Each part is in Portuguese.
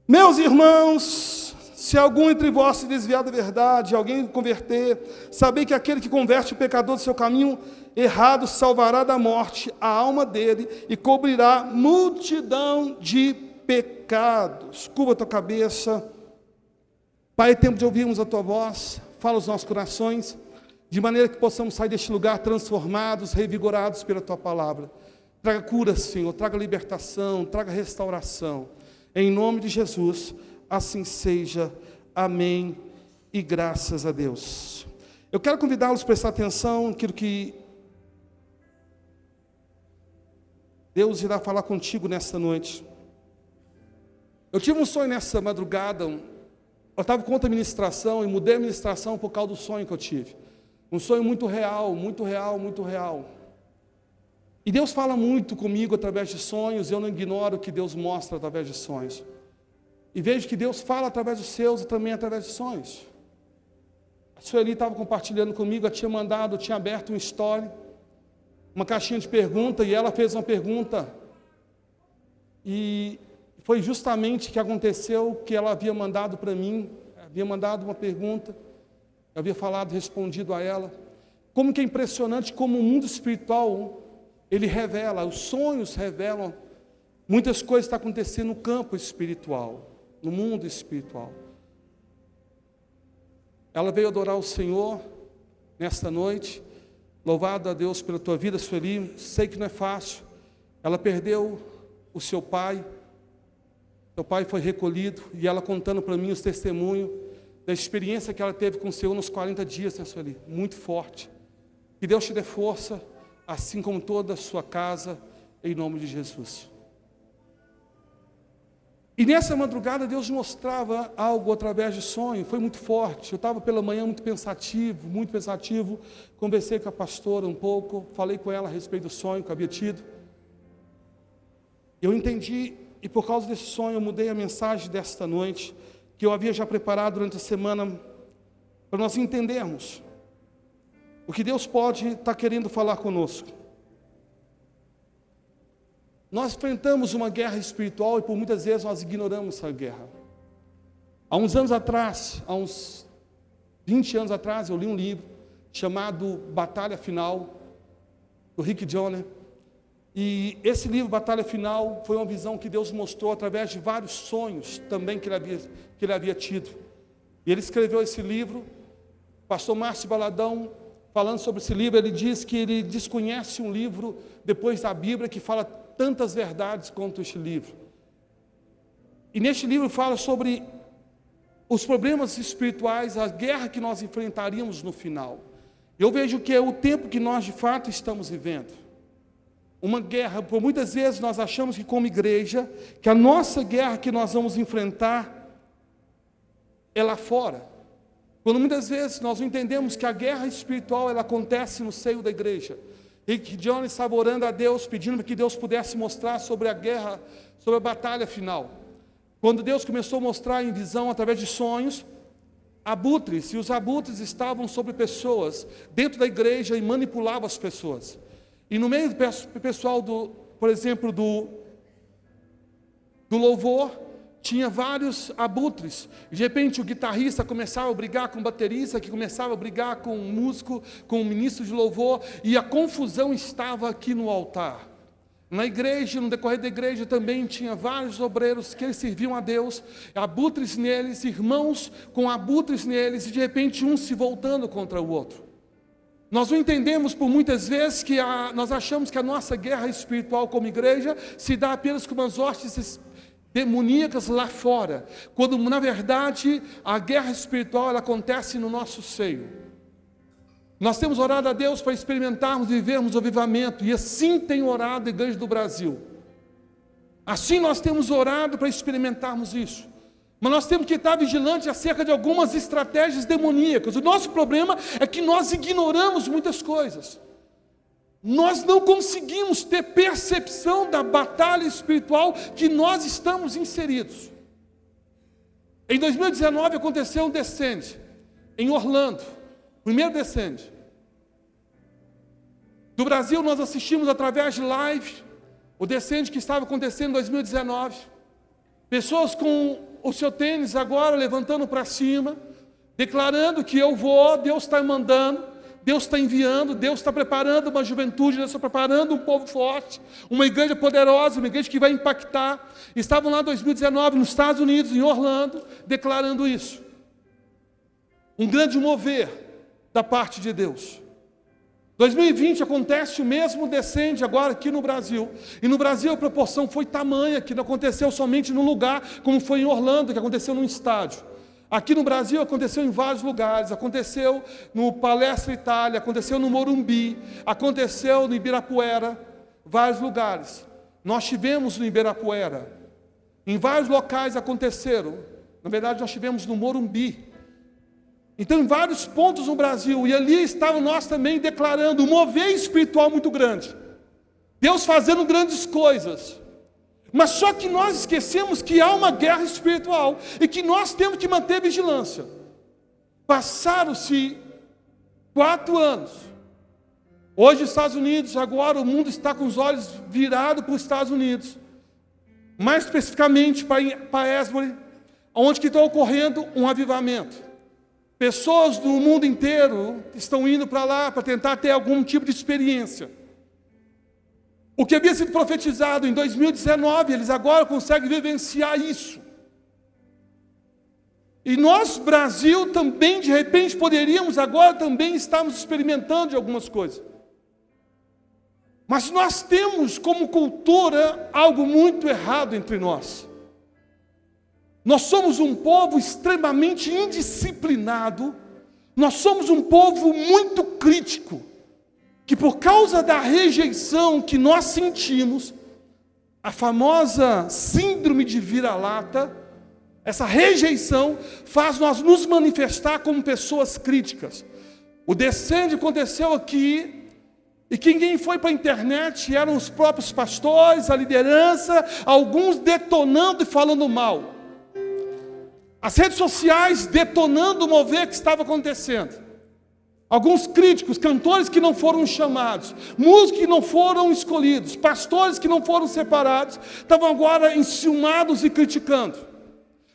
Meus irmãos, se algum entre vós se desviar da verdade, alguém converter, sabei que aquele que converte o pecador do seu caminho errado salvará da morte a alma dele e cobrirá multidão de pecados. Curva a tua cabeça. Pai, é tempo de ouvirmos a tua voz, fala aos nossos corações, de maneira que possamos sair deste lugar transformados, revigorados pela tua palavra. Traga cura, Senhor, traga libertação, traga restauração. Em nome de Jesus, assim seja. Amém e graças a Deus. Eu quero convidá-los a prestar atenção naquilo que Deus irá falar contigo nesta noite. Eu tive um sonho nessa madrugada. Eu estava com outra ministração e mudei a ministração por causa do sonho que eu tive. Um sonho muito real, muito real, muito real. E Deus fala muito comigo através de sonhos, eu não ignoro o que Deus mostra através de sonhos. E vejo que Deus fala através dos seus e também através de sonhos. A Sueli estava compartilhando comigo, eu tinha aberto um story, uma caixinha de pergunta, e ela fez uma pergunta. E foi justamente o que aconteceu, que ela havia mandado para mim, havia mandado uma pergunta, eu havia respondido a ela. Como que é impressionante como o mundo espiritual, ele revela, os sonhos revelam, muitas coisas estão acontecendo no campo espiritual, no mundo espiritual. Ela veio adorar o Senhor nesta noite. Louvado a Deus pela tua vida, Sueli. Sei que não é fácil. Ela perdeu o seu pai. Seu pai foi recolhido. E ela contando para mim os testemunhos da experiência que ela teve com o Senhor nos 40 dias, né, Sueli? Muito forte. Que Deus te dê força, assim como toda a sua casa, em nome de Jesus. E nessa madrugada Deus mostrava algo através de sonho, foi muito forte. Eu estava pela manhã muito pensativo, conversei com a pastora um pouco, falei com ela a respeito do sonho que eu havia tido. Eu entendi, e por causa desse sonho eu mudei a mensagem desta noite, que eu havia já preparado durante a semana, para nós entendermos o que Deus pode estar querendo falar conosco. Nós enfrentamos uma guerra espiritual e por muitas vezes nós ignoramos essa guerra. Há uns anos atrás, há uns 20 anos atrás, eu li um livro chamado Batalha Final, do Rick Joyner. E esse livro, Batalha Final, foi uma visão que Deus mostrou através de vários sonhos também que ele havia tido. E ele escreveu esse livro. Pastor Márcio Baladão, falando sobre esse livro, ele diz que ele desconhece um livro depois da Bíblia que fala tantas verdades quanto este livro. E neste livro fala sobre os problemas espirituais, a guerra que nós enfrentaríamos no final. Eu vejo que é o tempo que nós de fato estamos vivendo. Uma guerra, por muitas vezes nós achamos que como igreja, que a nossa guerra que nós vamos enfrentar é lá fora. Quando muitas vezes nós não entendemos que a guerra espiritual ela acontece no seio da igreja. Rick Joyner estava orando a Deus, pedindo que Deus pudesse mostrar sobre a guerra, sobre a batalha final. Quando Deus começou a mostrar em visão, através de sonhos, abutres, e os abutres estavam sobre pessoas, dentro da igreja, e manipulavam as pessoas. E no meio do pessoal, por exemplo, do louvor, tinha vários abutres. De repente o guitarrista começava a brigar com o baterista, que começava a brigar com o músico, com o ministro de louvor, e a confusão estava aqui no altar. Na igreja, no decorrer da igreja também tinha vários obreiros que eles serviam a Deus, abutres neles, irmãos com abutres neles, e de repente um se voltando contra o outro. Nós não entendemos por muitas vezes que nós achamos que a nossa guerra espiritual como igreja se dá apenas com umas hostes demoníacas lá fora, quando na verdade a guerra espiritual ela acontece no nosso seio. Nós temos orado a Deus para experimentarmos e vivermos o avivamento, e assim tem orado a Igreja do Brasil. Assim nós temos orado para experimentarmos isso. Mas nós temos que estar vigilantes acerca de algumas estratégias demoníacas. O nosso problema é que nós ignoramos muitas coisas. Nós não conseguimos ter percepção da batalha espiritual que nós estamos inseridos. Em 2019 aconteceu um descende em Orlando, primeiro descende. Do Brasil nós assistimos através de live o descende que estava acontecendo em 2019. Pessoas com o seu tênis agora, levantando para cima, declarando que eu vou, Deus está mandando, Deus está enviando, Deus está preparando uma juventude, Deus está preparando um povo forte, uma igreja poderosa, uma igreja que vai impactar. Estavam lá em 2019, nos Estados Unidos, em Orlando, declarando isso. Um grande mover da parte de Deus. 2020 acontece o mesmo descende agora aqui no Brasil. E no Brasil a proporção foi tamanha, que não aconteceu somente num lugar, como foi em Orlando, que aconteceu num estádio. Aqui no Brasil aconteceu em vários lugares, aconteceu no Palestra Itália, aconteceu no Morumbi, aconteceu no Ibirapuera, vários lugares. Nós tivemos no Ibirapuera, em vários locais aconteceram. Na verdade nós tivemos no Morumbi. Então, em vários pontos no Brasil, e ali estávamos nós também declarando um mover espiritual muito grande. Deus fazendo grandes coisas. Mas só que nós esquecemos que há uma guerra espiritual e que nós temos que manter vigilância. Passaram-se 4 anos. Hoje, os Estados Unidos, agora o mundo está com os olhos virados para os Estados Unidos. Mais especificamente para Asbury, onde que está ocorrendo um avivamento. Pessoas do mundo inteiro estão indo para lá para tentar ter algum tipo de experiência. O que havia sido profetizado em 2019, eles agora conseguem vivenciar isso. E nós, Brasil, também, de repente, poderíamos agora também estarmos experimentando de algumas coisas. Mas nós temos como cultura algo muito errado entre nós. Nós somos um povo extremamente indisciplinado, nós somos um povo muito crítico, que por causa da rejeição que nós sentimos, a famosa síndrome de vira-lata, essa rejeição faz nós nos manifestar como pessoas críticas. O descende aconteceu aqui, e quem foi para a internet eram os próprios pastores, a liderança, alguns detonando e falando mal. As redes sociais detonando o mover que estava acontecendo. Alguns críticos, cantores que não foram chamados, músicos que não foram escolhidos, pastores que não foram separados, estavam agora enciumados e criticando.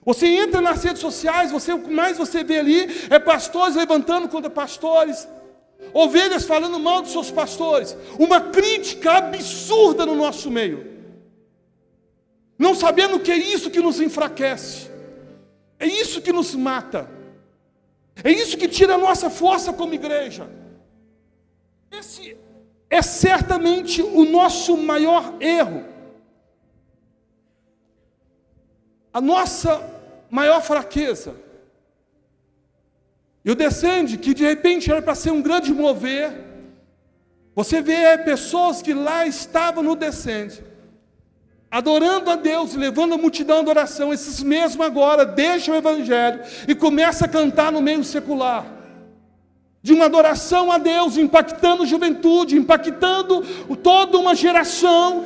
Você entra nas redes sociais, o que mais você vê ali é pastores levantando contra pastores, ovelhas falando mal dos seus pastores, uma crítica absurda no nosso meio. Não sabendo que é isso que nos enfraquece. É isso que nos mata. É isso que tira a nossa força como igreja. Esse é certamente o nosso maior erro. A nossa maior fraqueza. E o descende, que de repente era para ser um grande mover. Você vê pessoas que lá estavam no descende, adorando a Deus, levando a multidão à adoração. Esses mesmos agora deixam o evangelho e começam a cantar no meio secular, de uma adoração a Deus, impactando a juventude, impactando toda uma geração,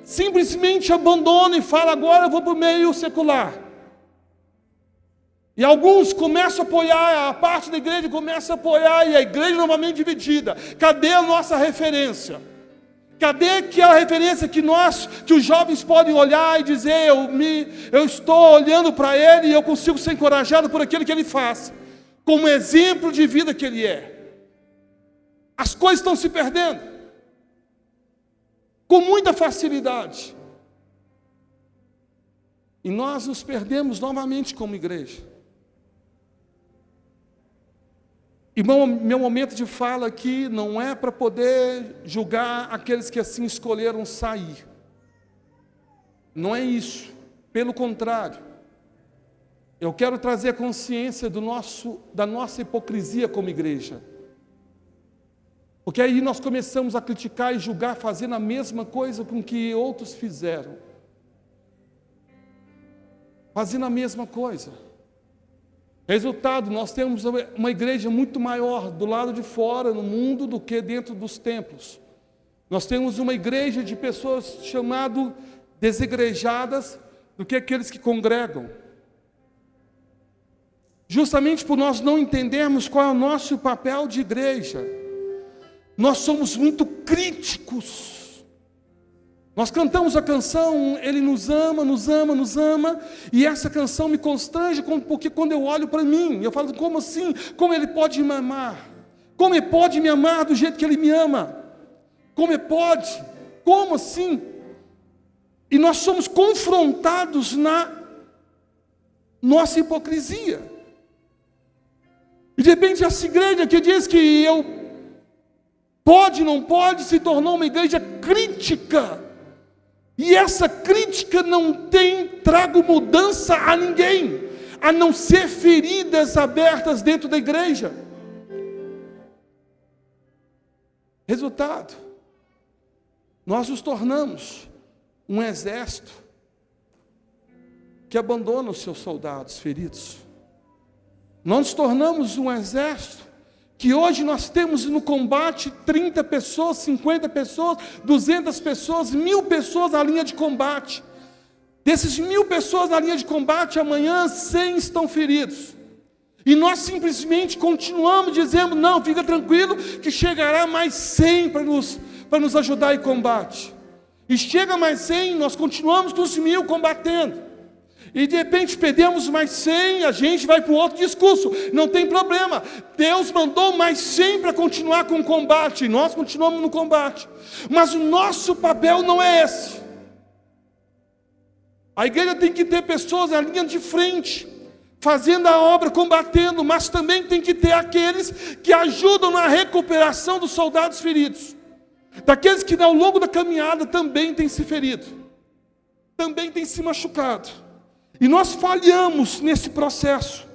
simplesmente abandona e fala, agora eu vou para o meio secular. E alguns começam a apoiar, a parte da igreja começa a apoiar, e a igreja novamente dividida. Cadê a nossa referência? Cadê aquela referência que os jovens podem olhar e dizer, eu estou olhando para ele e eu consigo ser encorajado por aquilo que ele faz, como exemplo de vida que ele é. As coisas estão se perdendo, com muita facilidade. E nós nos perdemos novamente como igreja. E meu momento de fala aqui não é para poder julgar aqueles que assim escolheram sair. Não é isso. Pelo contrário. Eu quero trazer a consciência da nossa hipocrisia como igreja. Porque aí nós começamos a criticar e julgar fazendo a mesma coisa com que outros fizeram. Fazendo a mesma coisa. Resultado, nós temos uma igreja muito maior do lado de fora, no mundo, do que dentro dos templos. Nós temos uma igreja de pessoas chamadas desigrejadas do que aqueles que congregam. Justamente por nós não entendermos qual é o nosso papel de igreja. Nós somos muito críticos. Nós cantamos a canção, Ele nos ama, nos ama, nos ama, e essa canção me constrange, porque quando eu olho para mim, eu falo, como assim? Como Ele pode me amar? Como Ele pode me amar do jeito que Ele me ama? Como Ele pode? Como assim? E nós somos confrontados na nossa hipocrisia. E de repente essa igreja que diz que eu pode, não pode, se tornou uma igreja crítica. E essa crítica não trago mudança a ninguém, a não ser feridas abertas dentro da igreja. Resultado, nós nos tornamos um exército que abandona os seus soldados feridos. Nós nos tornamos um exército que hoje nós temos no combate 30 pessoas, 50 pessoas, 200 pessoas, 1000 pessoas na linha de combate. Desses 1000 pessoas na linha de combate, amanhã 100 estão feridos. E nós simplesmente continuamos dizendo, não, fica tranquilo, que chegará mais 100 para nos ajudar em combate. E chega mais 100, nós continuamos com os 1000 combatendo. E de repente perdemos mais 100, a gente vai para o outro discurso. Não tem problema. Deus mandou mais 100 para continuar com o combate. E nós continuamos no combate. Mas o nosso papel não é esse. A igreja tem que ter pessoas na linha de frente, fazendo a obra, combatendo. Mas também tem que ter aqueles que ajudam na recuperação dos soldados feridos. Daqueles que ao longo da caminhada também têm se ferido. Também têm se machucado. E nós falhamos nesse processo.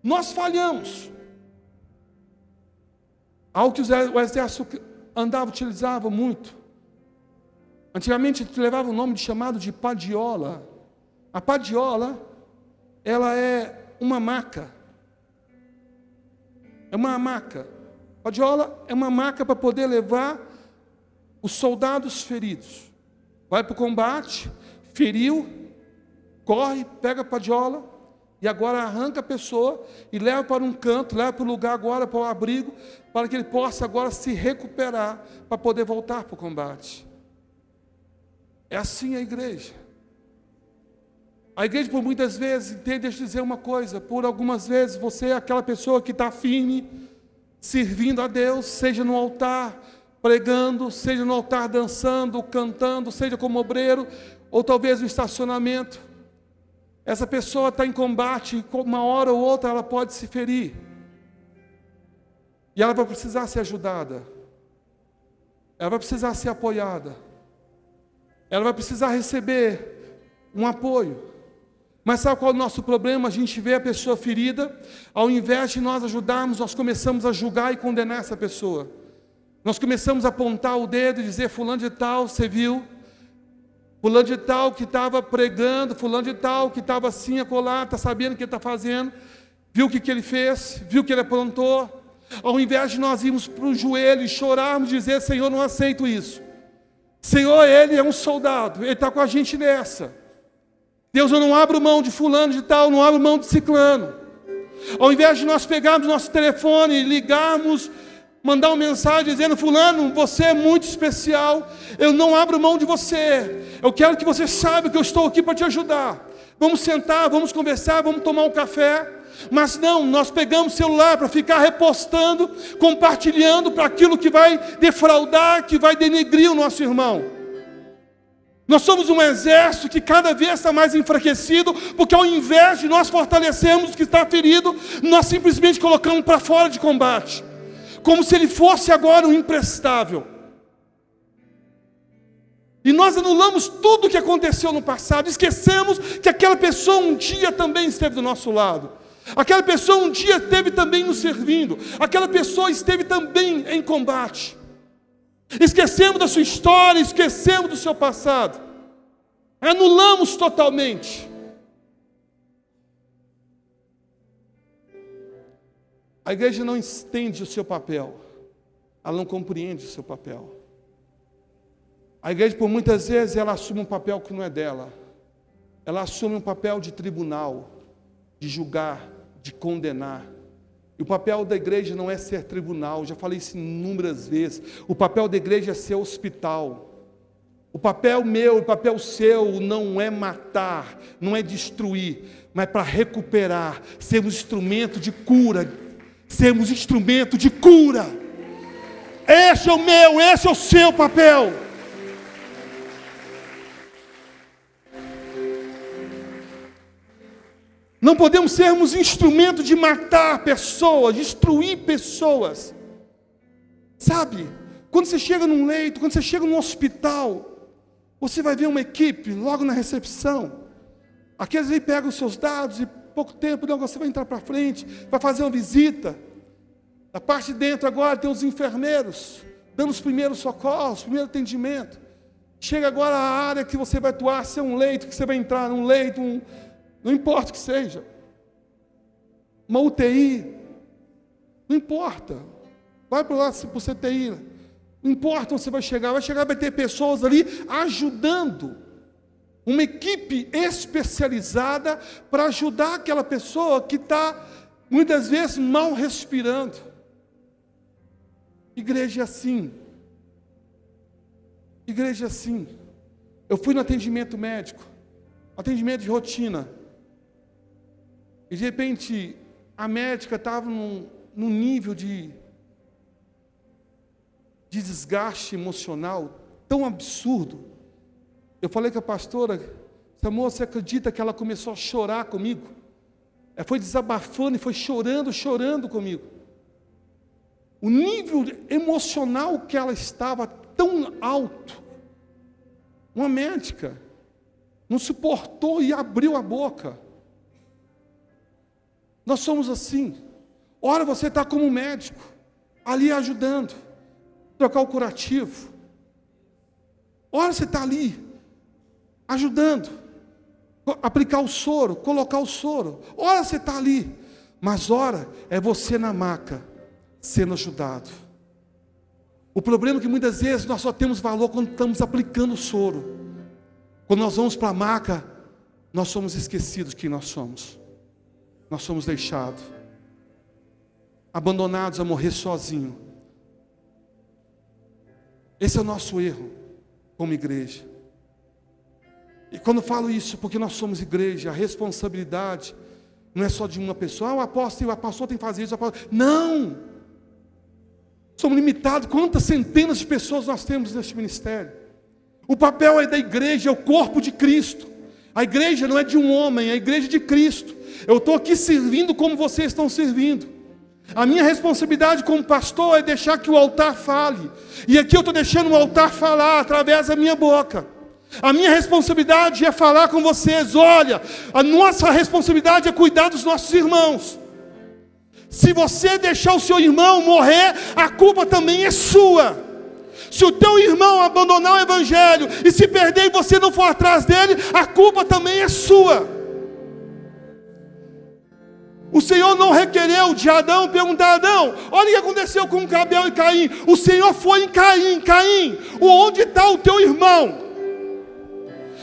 Nós falhamos. Algo que o exército utilizava muito. Antigamente ele levava o nome chamado de padiola. A padiola, ela é uma maca. É uma maca. Padiola é uma maca para poder levar os soldados feridos. Vai para o combate, feriu, corre, pega a padiola e agora arranca a pessoa e leva para um canto, leva para o lugar agora, para o abrigo, para que ele possa agora se recuperar, para poder voltar para o combate. É assim a igreja. A igreja por muitas vezes, deixa eu dizer uma coisa, por algumas vezes você é aquela pessoa que está firme, servindo a Deus, seja no altar, pregando, seja no altar dançando, cantando, seja como obreiro, ou talvez no estacionamento. Essa pessoa está em combate, e uma hora ou outra ela pode se ferir. E ela vai precisar ser ajudada. Ela vai precisar ser apoiada. Ela vai precisar receber um apoio. Mas sabe qual é o nosso problema? A gente vê a pessoa ferida, ao invés de nós ajudarmos, nós começamos a julgar e condenar essa pessoa. Nós começamos a apontar o dedo e dizer, fulano de tal, você viu? Fulano de tal que estava pregando, fulano de tal que estava assim, acolá, está sabendo o que ele está fazendo, viu o que ele fez, viu o que ele aprontou. Ao invés de nós irmos para o joelho e chorarmos e dizer, Senhor, não aceito isso. Senhor, ele é um soldado, ele está com a gente nessa. Deus, eu não abro mão de fulano de tal, não abro mão de ciclano. Ao invés de nós pegarmos nosso telefone e ligarmos, mandar uma mensagem dizendo, fulano, você é muito especial, eu não abro mão de você, eu quero que você saiba que eu estou aqui para te ajudar. Vamos sentar, vamos conversar, vamos tomar um café. Mas não, nós pegamos o celular para ficar repostando, compartilhando para aquilo que vai defraudar, que vai denegrir o nosso irmão. Nós somos um exército que cada vez está mais enfraquecido, porque ao invés de nós fortalecermos o que está ferido, nós simplesmente colocamos para fora de combate, como se ele fosse agora um imprestável. E nós anulamos tudo o que aconteceu no passado, esquecemos que aquela pessoa um dia também esteve do nosso lado. Aquela pessoa um dia esteve também nos servindo, aquela pessoa esteve também em combate. Esquecemos da sua história, esquecemos do seu passado, anulamos totalmente. A igreja não entende o seu papel, ela não compreende o seu papel. A igreja, por muitas vezes, ela assume um papel que não é dela. Ela assume um papel de tribunal, de julgar, de condenar. E o papel da igreja não é ser tribunal, já falei isso inúmeras vezes. O papel da igreja é ser hospital. O papel meu, o papel seu não é matar, não é destruir, mas para recuperar, sermos instrumento de cura, sermos instrumento de cura. Esse é o meu, esse é o seu papel. Não podemos sermos instrumento de matar pessoas, destruir pessoas. Sabe, quando você chega num leito, quando você chega num hospital, você vai ver uma equipe logo na recepção. Aqueles aí pegam os seus dados e pouco tempo, não, você vai entrar para frente, vai fazer uma visita. Da parte de dentro agora tem os enfermeiros, dando os primeiros socorros, primeiro atendimento. Chega agora a área que você vai atuar, se é um leito, que você vai entrar num leito, não importa o que seja. Uma UTI, não importa. Vai para lá para o CTI. Não importa onde você vai chegar, vai ter pessoas ali ajudando. Uma equipe especializada para ajudar aquela pessoa que está, muitas vezes, mal respirando. Igreja é assim. Igreja é assim. Eu fui no atendimento médico, atendimento de rotina. E de repente, a médica estava num nível de desgaste emocional tão absurdo. Eu falei com a pastora, essa moça acredita que ela começou a chorar comigo? Ela foi desabafando e foi chorando comigo. O nível emocional que ela estava tão alto. Uma médica não suportou e abriu a boca. Nós somos assim. Ora você está como médico, ali ajudando, trocar o curativo. Ora você está ali, ajudando, aplicar o soro, colocar o soro. Ora você está ali, mas ora é você na maca, sendo ajudado. O problema é que muitas vezes nós só temos valor quando estamos aplicando o soro. Quando nós vamos para a maca, nós somos esquecidos de quem nós somos. Nós somos deixados, abandonados a morrer sozinho. Esse é o nosso erro como igreja. E quando eu falo isso, porque nós somos igreja, a responsabilidade não é só de uma pessoa. O apóstolo tem que fazer isso. Não! Somos limitados. Quantas centenas de pessoas nós temos neste ministério? O papel é da igreja, é o corpo de Cristo. A igreja não é de um homem, é a igreja de Cristo. Eu estou aqui servindo como vocês estão servindo. A minha responsabilidade como pastor é deixar que o altar fale. E aqui eu estou deixando o altar falar através da minha boca. A minha responsabilidade é falar com vocês. Olha, a nossa responsabilidade é cuidar dos nossos irmãos. Se você deixar o seu irmão morrer, a culpa também é sua. Se o teu irmão abandonar o evangelho e se perder e você não for atrás dele, a culpa também é sua. O Senhor não requereu de Adão perguntar a Adão: olha o que aconteceu com Abel e Caim. O Senhor foi em Caim: Caim, onde está o teu irmão?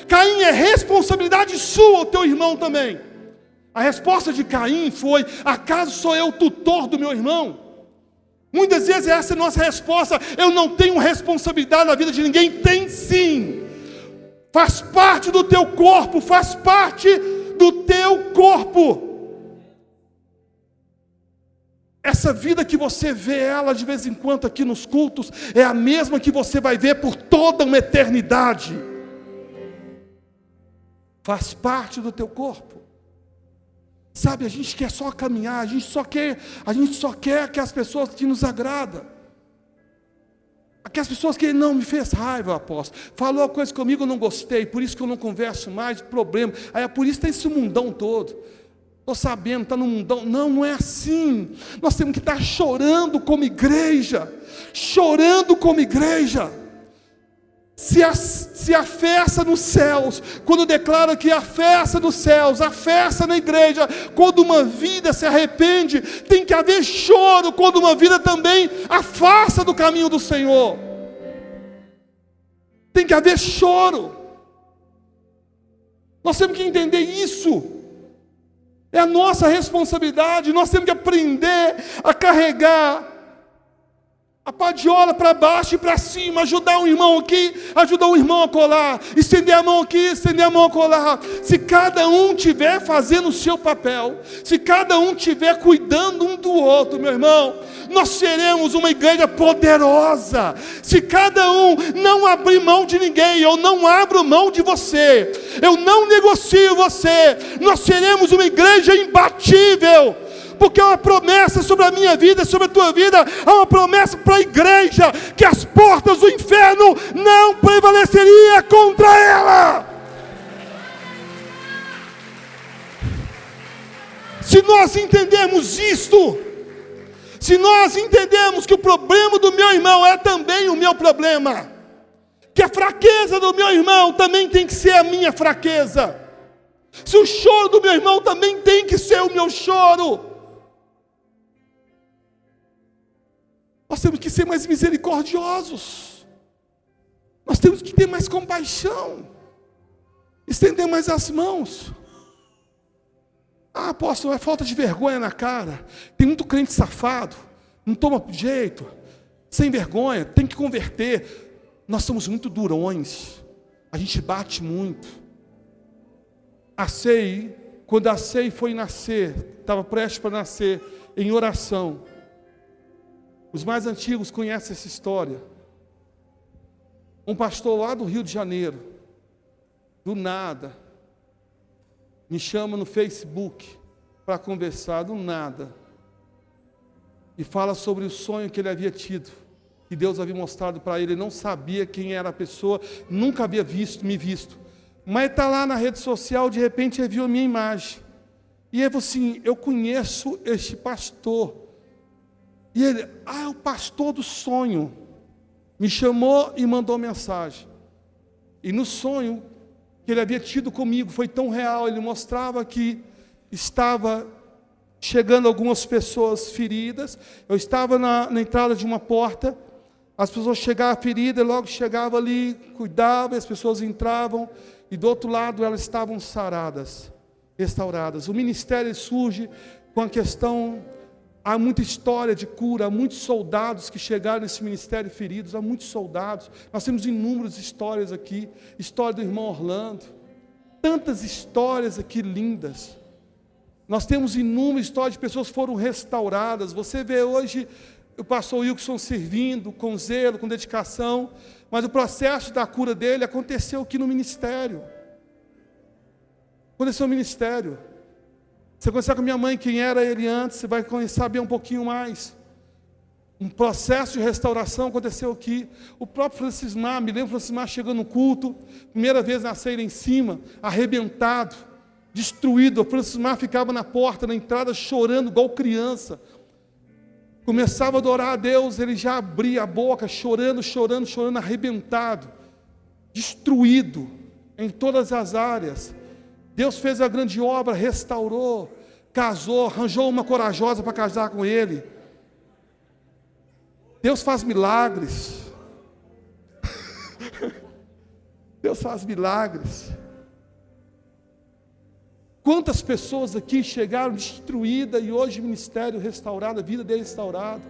Caim, é responsabilidade sua o teu irmão também. A resposta de Caim foi: acaso sou eu o tutor do meu irmão? Muitas vezes essa é a nossa resposta. Eu não tenho responsabilidade na vida de ninguém. Tem sim. Faz parte do teu corpo, faz parte do teu corpo. Essa vida que você vê ela de vez em quando aqui nos cultos, é a mesma que você vai ver por toda uma eternidade. Faz parte do teu corpo. Sabe, a gente quer só caminhar, a gente só quer que as pessoas que nos agradam. Aquelas pessoas que não me fez raiva, apóstolo. Falou uma coisa comigo, eu não gostei, por isso que eu não converso mais, problema. Aí é por isso que tem esse mundão todo. Estou sabendo, está no mundão. Não, não é assim. Nós temos que estar chorando como igreja. Chorando como igreja. Se a festa nos céus, quando declara que a festa dos céus, a festa na igreja, quando uma vida se arrepende, tem que haver choro, quando uma vida também afasta do caminho do Senhor. Tem que haver choro. Nós temos que entender isso. É a nossa responsabilidade, nós temos que aprender a carregar a padiola para baixo e para cima, ajudar um irmão aqui, ajudar um irmão a colar, estender a mão aqui, estender a mão a colar. Se cada um estiver fazendo o seu papel, se cada um estiver cuidando um do outro, meu irmão, nós seremos uma igreja poderosa. Se cada um não abrir mão de ninguém, eu não abro mão de você, eu não negocio você, nós seremos uma igreja imbatível. Porque há uma promessa sobre a minha vida, sobre a tua vida, há uma promessa para a igreja, que as portas do inferno não prevaleceriam contra ela. Se nós entendermos isto, se nós entendemos que o problema do meu irmão é também o meu problema, que a fraqueza do meu irmão também tem que ser a minha fraqueza, se o choro do meu irmão também tem que ser o meu choro, nós temos que ser mais misericordiosos, nós temos que ter mais compaixão, estender mais as mãos. Ah, apóstolo, é falta de vergonha na cara, tem muito crente safado, não toma jeito, sem vergonha, tem que converter. Nós somos muito durões, a gente bate muito. Quando a Sei foi nascer, estava prestes para nascer, em oração, os mais antigos conhecem essa história. Um pastor lá do Rio de Janeiro, do nada, me chama no Facebook para conversar, do nada, e fala sobre o sonho que ele havia tido, que Deus havia mostrado para ele. Ele não sabia quem era a pessoa, nunca havia me visto, mas está lá na rede social, de repente ele viu a minha imagem, e ele falou assim: eu conheço este pastor. E ele, é o pastor do sonho. Me chamou e mandou mensagem. E no sonho que ele havia tido comigo, foi tão real, ele mostrava que estava chegando algumas pessoas feridas. Eu estava na entrada de uma porta, as pessoas chegavam feridas, logo chegava ali, cuidava, as pessoas entravam, e do outro lado elas estavam saradas, restauradas. O ministério surge com a questão. Há muita história de cura, há muitos soldados que chegaram nesse ministério feridos, há muitos soldados. Nós temos inúmeras histórias aqui, história do irmão Orlando, tantas histórias aqui lindas. Nós temos inúmeras histórias de pessoas que foram restauradas. Você vê hoje o pastor Wilson servindo com zelo, com dedicação, mas o processo da cura dele aconteceu aqui no ministério. Aconteceu no ministério. Você conhecer com a minha mãe quem era ele antes, você vai saber um pouquinho mais. Um processo de restauração aconteceu aqui. O próprio Francismar, me lembro Francismar chegando no culto, primeira vez na ceia em cima, arrebentado, destruído. O Francismar ficava na porta, na entrada, chorando igual criança. Começava a adorar a Deus, ele já abria a boca, chorando, arrebentado, destruído em todas as áreas. Deus fez a grande obra, restaurou, casou, arranjou uma corajosa para casar com ele. Deus faz milagres. Deus faz milagres. Quantas pessoas aqui chegaram destruídas e hoje o ministério restaurado, a vida dele restaurada.